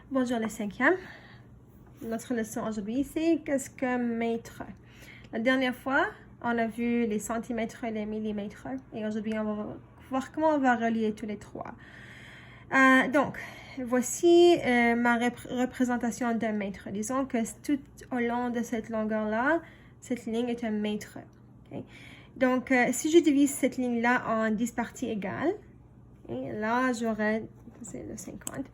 Bonjour les cinquièmes. Notre leçon aujourd'hui, c'est qu'est-ce que mètre? La dernière fois, on a vu les centimètres et les millimètres. Et aujourd'hui, on va voir comment on va relier tous les trois. Donc, voici ma représentation d'un mètre. Disons que tout au long de cette longueur-là, cette ligne est un mètre. Okay? Donc, si je divise cette ligne-là en 10 parties égales, et là, j'aurai, c'est le 50,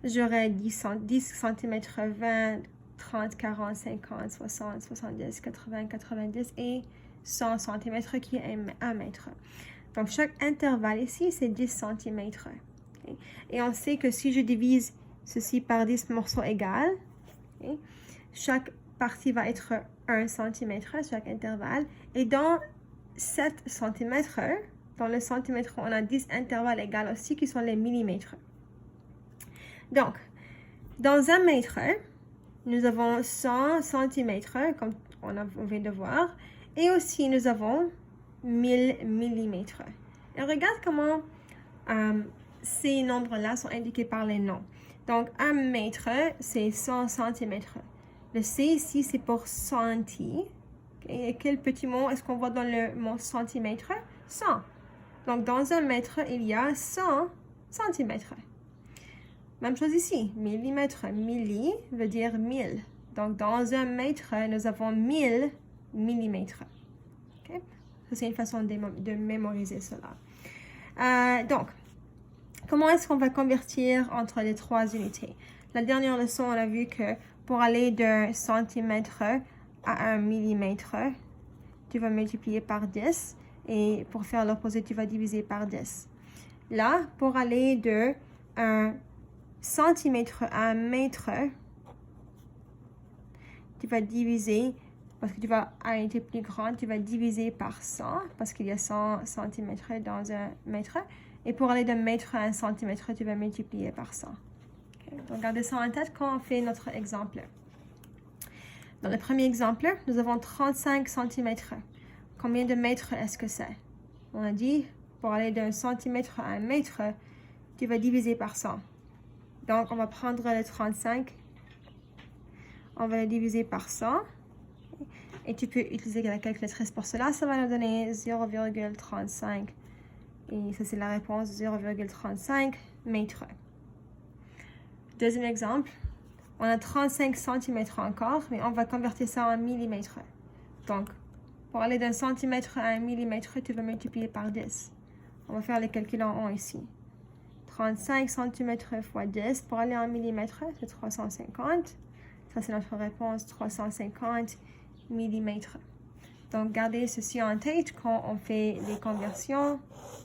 j'aurai 10 cm, 20, 30, 40, 50, 60, 70, 80, 90 et 100 cm qui est 1 mètre. Donc, chaque intervalle ici, c'est 10 cm. Okay? Et on sait que si je divise ceci par 10 morceaux égaux, okay, chaque partie va être 1 cm, chaque intervalle. Et dans 7 cm, dans le centimètre, on a 10 intervalles égaux aussi qui sont les millimètres. Donc, dans 1 mètre, nous avons 100 centimètres, comme on vient de voir, et aussi nous avons 1000 millimètres. Et regarde comment ces nombres-là sont indiqués par les noms. Donc, 1 mètre, c'est 100 centimètres. Le C ici, c'est pour centi. Okay. Et quel petit mot est-ce qu'on voit dans le mot centimètre? 100. Donc, dans 1 mètre, il y a 100 centimètres. Même chose ici, millimètre. Milli veut dire 1000. Donc, dans 1 mètre, nous avons 1000 millimètres. Okay? Ça, c'est une façon de mémoriser cela. Donc, comment est-ce qu'on va convertir entre les trois unités? La dernière leçon, on a vu que pour aller d'un centimètre à 1 millimètre, tu vas multiplier par 10. Et pour faire l'opposé, tu vas diviser par 10. Là, pour aller de 1 centimètre à 1 mètre, tu vas diviser, parce que tu vas à une unité plus grande, tu vas diviser par 100, parce qu'il y a 100 centimètres dans 1 mètre. Et pour aller d'un mètre à 1 centimètre, tu vas multiplier par 100. Okay? Donc, gardez ça en tête quand on fait notre exemple. Dans le premier exemple, nous avons 35 centimètres. Combien de mètres est-ce que c'est? On a dit, pour aller d'un centimètre à 1 mètre, tu vas diviser par 100. Donc, on va prendre le 35. On va le diviser par 100. Et tu peux utiliser la calculatrice pour cela. Ça va nous donner 0,35. Et ça, c'est la réponse, 0,35 mètres. Deuxième exemple. On a 35 centimètres encore, mais on va convertir ça en millimètres. Donc, pour aller d'un centimètre à 1 millimètre, tu vas multiplier par 10. On va faire les calculs en ici. 35 centimètres fois 10, pour aller en millimètres, c'est 350. Ça, c'est notre réponse, 350 millimètres. Donc, gardez ceci en tête quand on fait les conversions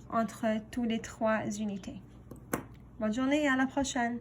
entre tous les trois unités. Bonne journée et à la prochaine!